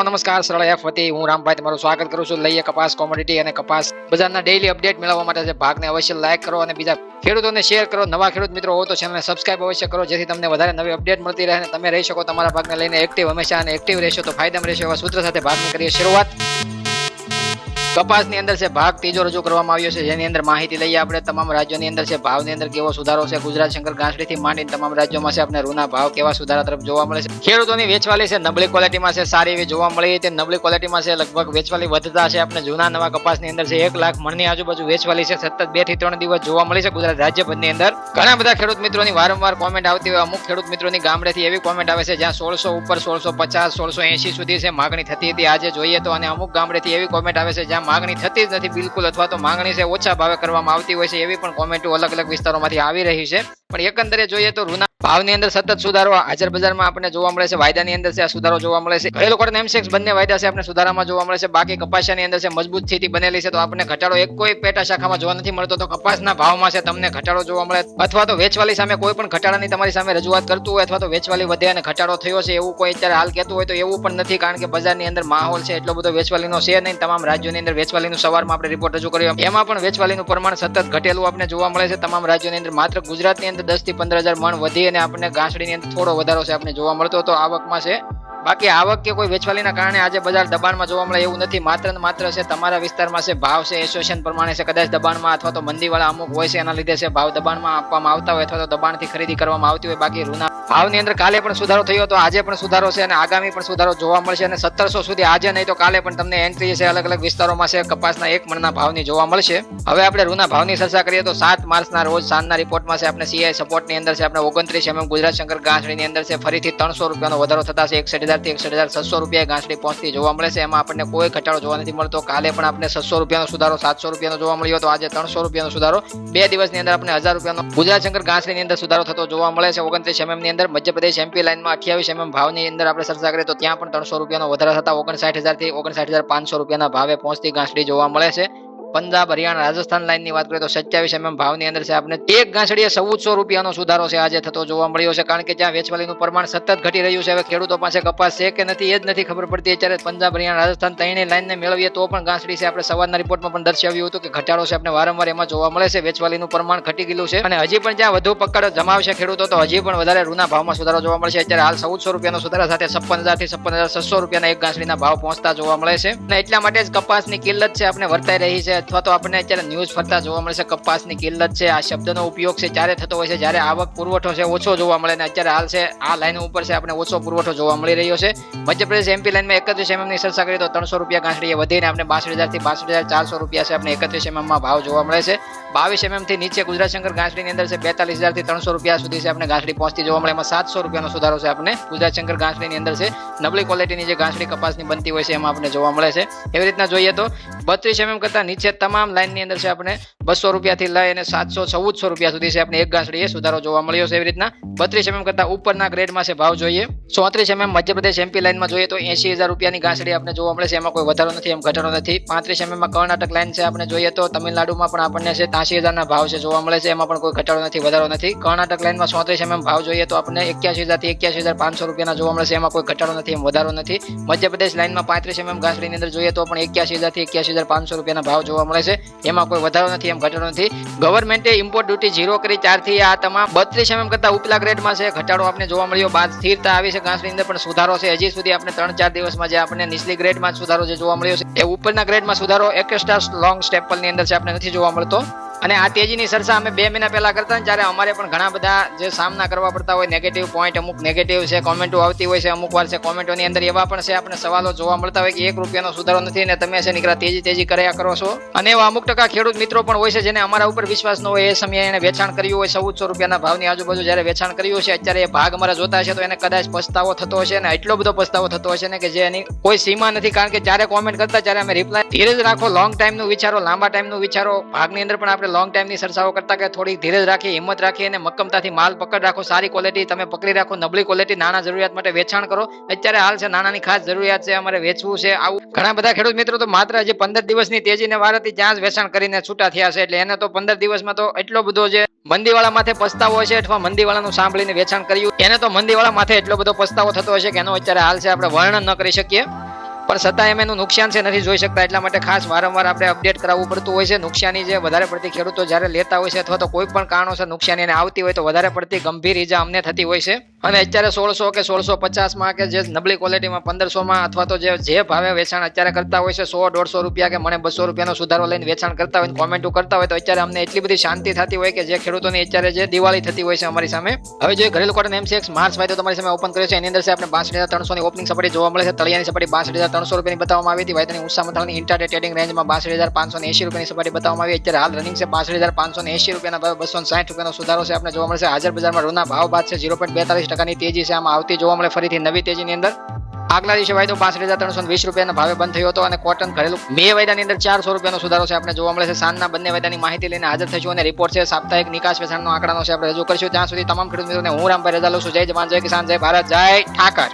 Hello નમસ્કાર સરળ F વતી હું રામભાઈ તમારું સ્વાગત કરું છું. લઈએ કપાસ કોમોડિટી અને કપાસ બજારના ડેઈલી અપડેટ મેળવવા માટે છે ભાગને અવશ્ય લાઈક કરો અને બીજા ખેડૂતોને શેર કરો. નવા ખેડૂત મિત્રો હો તો ચેનલને સબસ્ક્રાઇબ અવશ્ય કરો, જેથી તમને વધારે નવી અપડેટ મળતી રહે અને તમે રહી શકો તમારા ભાગને લઈને એક્ટિવ હંમેશા, અને એક્ટિવ રહેશો તો ફાયદામાં રહેશો એવા સૂત્ર સાથે ભાગની કરીએ શરૂઆત. કપાસની અંદર છે ભાગ ત્રીજો રજૂ કરવામાં આવ્યો છે, જેની અંદર માહિતી લઈએ આપણે. તમામ રાજ્યોની અંદર છે ભાવની અંદર કેવો સુધારો છે. ગુજરાત શંકર ગાંસડીથી માંડીને તમામ રાજ્યોમાં છે આપણે રૂના ભાવ કેવા સુધારા તરફ જોવા મળે છે. ખેડૂતોની વેચવાલી છે નબળી ક્વોલિટીમાં છે સારી એવી જોવા મળી. તે નબળી ક્વોલિટીમાં છે લગભગ વેચવાલી વધતા છે. આપણે જૂના નવા કપાસની અંદર છે 1 લાખ મણની આજુબાજુ વેચવાલી છે. સતત 2 થી 3 દિવસ જોવા મળી છે ગુજરાત રાજ્યભરની અંદર. ઘણા બધા ખેડૂત મિત્રોની વારંવાર કોમેન્ટ આવતી હોય. અમુક ખેડૂત મિત્રોની ગામડેથી એવી કોમેન્ટ આવે છે જ્યાં 1600 ઉપર 1650 1680 સુધી છે માગણી થતી હતી આજે જોઈએ તો, અને અમુક ગામડેથી એવી કોમેન્ટ આવે છે જ્યાં માગણી થતી જ નથી બિલકુલ, અથવા તો માંગણી છે ઓછા ભાવે કરવામાં આવતી હોય છે. એવી પણ કોમેન્ટો અલગ અલગ વિસ્તારોમાંથી આવી રહી છે. પણ એકંદરે જોઈએ તો રૂના ભાવની અંદર સતત સુધારો હાજર બજારમાં આપણને જોવા મળે છે. વાયદાની અંદર છે આ સુધારો જોવા મળે છે. ઘરેલુ કોટન એમસેક્સ બંને વાયદા છે આપણે સુધારામાં જોવા મળે છે. બાકી કપાસિયાની અંદર છે મજબૂત સ્થિતિ બનેલી છે, તો આપણને ઘટાડો એક કોઈ પેટા શાખામાં જોવા નથી મળતો. તો કપાસના ભાવમાં છે તમને ઘટાડો જોવા મળે, અથવા તો વેચવાલી સામે કોઈ પણ ઘટાડાની તમારી સામે રજૂઆત કરતું હોય, અથવા તો વેચવાલી વધે અને ઘટાડો થયો છે એવું કોઈ અત્યારે હાલ કહેતું હોય તો એવું પણ નથી, કારણ કે બજારની અંદર માહોલ છે એટલો બધો વેચવાલીનો છે નહીં. તમામ રાજ્યોની અંદર વેચવાલીનું સવારમાં આપણે રિપોર્ટ રજૂ કર્યો, એમાં પણ વેચવાલીનું પ્રમાણ સતત ઘટેલું આપણે જોવા મળે છે તમામ રાજ્યોની અંદર. માત્ર ગુજરાતની અંદર 10 થી 15,000 મણ વધી અને આપણને ગાંસડીની અંદર થોડો વધારો છે આપણે જોવા મળતો હતો આવકમાં છે. બાકી આવક કે કોઈ વેચવાલીના કારણે આજે બજાર દબાણમાં જોવા મળે એવું નથી. માત્ર ને માત્ર છે તમારા વિસ્તારમાં છે ભાવ છે એસોસિએશન પ્રમાણે છે કદાચ દબાણમાં, અથવા તો મંદીવાળા અમુક હોય છે એના લીધે છે ભાવ દબાણમાં આપવામાં આવતા હોય, અથવા તો દબાણથી ખરીદી કરવામાં આવતી હોય. બાકી રૂના ભાવની અંદર કાલે પણ સુધારો થયો હતો, આજે પણ સુધારો છે અને આગામી પણ સુધારો જોવા મળશે. અને 1700 સુધી આજે નહીં તો કાલે પણ તમને એન્ટ્રી છે અલગ અલગ વિસ્તારોમાં છે કપાસના 1 મણના ભાવની જોવા મળશે. હવે આપણે રૂના ભાવની ચર્ચા કરીએ તો 7 માર્ચના રોજ સાંજના રિપોર્ટમાં છે આપણે સીઆઈ સપોર્ટની અંદર છે આપણે 29 mm ગુજરાત શંકર ગાંસડીની અંદર છે ફરીથી 300 રૂપિયાનો વધારો થતા છે. 61,000 થી 61,600 રૂપિયા ગાંસડી પહોંચતી જોવા મળે છે. એમાં આપણને કોઈ ઘટાડો જોવા નથી મળતો. કાલે પણ આપણે 600 રૂપિયાનો સુધારો 700 રૂપિયાનો જોવા મળ્યો હતો, આજે 300 રૂપિયાનો સુધારો. 2 દિવસની અંદર આપણે 1000 રૂપિયાનો ગુજરાત શંકર ગાંસડીની અંદર સુધારો થતો જોવા મળે છે. 29 mm ની અંદર મધ્યપ્રદેશ એમપી લાઇનમાં 28 mm ભાવની અંદર આપણે ચર્ચા કરીએ તો ત્યાં પણ 300 રૂપિયાનો વધારો થતા 59,000 થી 59,500 રૂપિયાના ભાવે પહોંચતી ગાંસડી જોવા મળે છે. પંજાબ હરિયાણા રાજસ્થાન લાઇનની વાત કરીએ તો 27 mm ભાવની અંદર છે આપણે એક ગાંસડીએ 1400 રૂપિયાનો સુધારો છે આજે થતો જોવા મળ્યો છે, કારણ કે જ્યાં વેચવાલીનું પ્રમાણ સતત ઘટી રહ્યું છે. હવે ખેડૂતો પાસે કપાસ છે કે નથી એ જ નથી ખબર પડતી. અત્યારે પંજાબ હરિયાણા રાજસ્થાન ત્રણેય લાઇનને મેળવીએ તો પણ ગાંસડી છે આપણે સવારના રિપોર્ટમાં પણ દર્શાવ્યું હતું કે ઘટાડો છે આપણે વારંવાર એમાં જોવા મળે છે. વેચવાલીનું પ્રમાણ ઘટી ગયેલું છે અને હજી પણ જ્યાં વધુ પકડ જમાવશે ખેડૂતો તો હજી પણ વધારે રૂના ભાવમાં સુધારો જોવા મળશે. અત્યારે હાલ 1400 રૂપિયાનો સુધારા સાથે 56,000 થી 56,600 રૂપિયાના એક ગાંસડીના ભાવ પહોંચતા જોવા મળે છે. અને એટલા માટે જ કપાસની કિલ્લત છે આપણે વર્તાઈ રહી છે, અથવા તો આપણને અત્યારે ન્યૂઝ ફરતા જોવા મળે છે કપાસની કિલ્લત છે. આ શબ્દનો ઉપયોગ છે ત્યારે થતો હોય છે જ્યારે આવક પુરવઠો છે ઓછો જોવા મળે, ને અત્યારે હાલ છે આ લાઈન ઉપર છે આપણે ઓછો પુરવઠો જોવા મળી રહ્યો છે. મધ્યપ્રદેશ એમપી લાઈનમાં 31 mm ની ચર્ચા કરીએ તો 300 રૂપિયા ગાંસડીએ વધીને આપણે 62,000 થી 62,400 રૂપિયા છે આપણે 31 mm માં ભાવ જોવા મળે છે. 22 mm થી નીચે ગુજરાત શંકર ગાંસડીની અંદર છે 42,000 થી 300 રૂપિયા સુધી છે આપણે ગાંસડી પહોંચતી જોવા મળે. એમાં 700 રૂપિયાનો સુધારો છે આપણે ગુજરાત શંકર ગાંસડીની અંદર છે. નબળી ક્વોલિટીની જે ગાંસડી કપાસની બનતી હોય છે એમાં આપણે જોવા મળે છે. એવી રીતના જોઈએ તો 32 mm કરતા નીચે તમામ લાઈનની અંદર છે આપણે 200 રૂપિયાથી લઈ અને 700-1400 રૂપિયા સુધી છે આપણે એક ગાંસડીએ સુધારો જોવા મળ્યો છે. એવી રીતના 32 mm કરતા ઉપરના ગ્રેડમાં છે ભાવ જોઈએ 34 mm મધ્યપ્રદેશ એમપી લાઈનમાં જોઈએ તો 80,000 રૂપિયાની ગાંસડી આપણે જોવા મળે છે. એમાં કોઈ વધારો નથી એમ ઘટાડો નથી. 35 mm માં કર્ણાટક લાઈન છે આપણે જોઈએ તો તમિલનાડુમાં પણ આપણને છે 83,000 ના ભાવ છે જોવા મળે છે. એમાં પણ કોઈ ઘટાડો નથી વધારો નથી. કર્ણાટક લાઈનમાં 34 mm ભાવ જોઈએ તો આપણને 81,000 થી 81,500 રૂપિયાના જોવા મળે છે. એમાં કોઈ ઘટાડો નથી એમ વધારો નથી. મધ્યપ્રદેશ લાઈનમાં 35 mm ગાંસડીની અંદર જોઈએ તો પણ 81,000 થી 81,500 રૂપિયાના ભાવ જોવા મળે છે. એમાં કોઈ વધારો નથી એમ ઘટાડો નથી. ગવર્મેન્ટે ઇમ્પોર્ટ ડ્યુટી 0 કરી 4 થી આ તમામ 32 mm કરતા ઉપલા ગ્રેડમાં છે ઘટાડો આપણે જોવા મળ્યો. બાદ સ્થિરતા આવી છે ગાંસડીની અંદર પણ સુધારો છે હજી સુધી આપણે 3-4 દિવસમાં જે આપણને નીચલી ગ્રેડમાં સુધારો જે જોવા મળ્યો છે એ ઉપરના ગ્રેડમાં સુધારો એક્સ્ટ્રા લોંગ સ્ટેપલની અંદર છે આપણે નથી જોવા મળતો. અને આ તેજીની ચર્ચા અમે 2 મહિના પહેલા કરતા ને ત્યારે અમારે પણ ઘણા બધા જે સામના કરવા પડતા હોય નેગેટિવ પોઈન્ટ, અમુક નેગેટિવ છે કોમેન્ટો આવતી હોય છે. અમુક વાર છે કોમેન્ટોની અંદર એવા પણ છે આપણે સવાલો જોવા મળતા હોય કે 1 રૂપિયાનો સુધારો નથી ને તમે છે નીકળા તેજી કર્યા કરો છો. અને એવા અમુક ટકા ખેડૂત મિત્રો પણ હોય છે જેને અમારા ઉપર વિશ્વાસ ન હોય. એ સમયે એને વેચાણ કર્યું હોય 1400 રૂપિયાના ભાવની આજુબાજુ જ્યારે વેચાણ કર્યું છે, અત્યારે એ ભાગ અમારા જોતા હશે તો એને કદાચ પસ્તાવો થતો હશે, અને એટલો બધો પસ્તાવો થતો હશે ને કે જે એની કોઈ સીમા નથી. કારણ કે જ્યારે કોમેન્ટ કરતા ત્યારે અમે રિપ્લાય ધીરજ રાખો, લોંગ ટાઈમનું વિચારો, લાંબા ટાઈમનું વિચારો. ભાગની અંદર પણ આપણે લોંગ ટાઈમની ચર્ચાઓ કરતા કે થોડી ધીરજ રાખી, હિંમત રાખી અને મક્કમતાથી માલ પકડ રાખો. સારી ક્વોલિટી તમે પકડી રાખો. નબળી ક્વોલિટી નાના જરૂરિયાત માટે વેચાણ કરો. અત્યારે હાલ છે નાનાની ખાસ જરૂરિયાત છે, અમારે વેચવું છે. આવું ઘણા બધા ખેડૂત મિત્રો તો માત્ર હજી 15 દિવસની તેજીને વાર હતી ત્યાં જ વેચાણ કરીને છૂટા થયા છે. એટલે એને તો 15 દિવસમાં તો એટલો બધો જે મંદીવાળા માથે પસ્તાવો હશે અથવા મંદીવાળાનું સાંભળીને વેચાણ કર્યું એને તો મંદીવાળા માથે એટલો બધો પસ્તાવો થતો હશે કે એનો અત્યારે હાલ છે આપણે વર્ણન ન કરી શકીએ. પણ છતાં એમ એનું નુકસાન છે નથી જોઈ શકતા, એટલા માટે ખાસ વારંવાર આપણે અપડેટ કરાવવું પડતું હોય છે. નુકસાની જે વધારે પડતી ખેડૂતો જ્યારે લેતા હોય છે અથવા તો કોઈ પણ કારણોસર નુકસાની એને આવતી હોય તો વધારે પડતી ગંભીર ઈજા અમને થતી હોય છે. અને અત્યારે 1600 કે 1650 કે જે નબળી ક્વોલિટીમાં 1500 અથવા તો જે ભાવે વેચાણ અત્યારે કરતા હોય છે 100-150 રૂપિયા કે મને 200 રૂપિયાનો સુધારો લઈને વેચાણ કરતા હોય, કોમેન્ટો કરતા હોય, તો અત્યારે અમને એટલી બધી શાંતિ થતી હોય કે જે ખેડૂતોની અત્યારે જે દિવાળી થતી હોય છે અમારી સામે. હવે જે ઘરેલું કોટન MCX માર્ચ વાયદો તમારી સામે ઓપન કર્યો છે, એની અંદર છે આપણે 62,300 ની ઓપનિંગ સપાટી જોવા મળે છે. તળિયાની સપાટી 62,300 રૂપિયાની બતાવવામાં આવી હતી. વાયદાની ઊંચા મથાળની ઇન્ટરડે ટ્રેડિંગ રેન્જમાં 62,580 રૂપિયાની સપાટી બતાવવામાં આવી. અત્યારે હાલ રનિંગ છે 62,580 રૂપિયાના ભાવે 260 રૂપિયાનો સુધારો છે આપણે જોવા મળશે. હાજર બજારમાં રૂના ભાવ બાદ છે 0.42% તેજી છે આમાં આવતી જોવા મળે ફરીથી નવી તેજીની અંદર. આગલા દિવસે વાયદો 62,320 રૂપિયાના ભાવે બંધ થયો હતો અને કોટન ઘરેલું મે વાયદાની અંદર 400 રૂપિયાનો સુધારો છે આપણે જોવા મળે છે. સાંજના બંને વાયદાની માહિતી લઈને હાજર થઈશું અને રિપોર્ટ છે સાપ્તાહિક નિકાસ વેચાણનો આંકડાનો છે આપણે રજૂ કરીશું. ત્યાં સુધી તમામ ખેડૂત મિત્રોને હું રામભાઈ રજા લઉં છું. જય જવાન, જય કિસાન, જય ભારત, જય ઠાકર.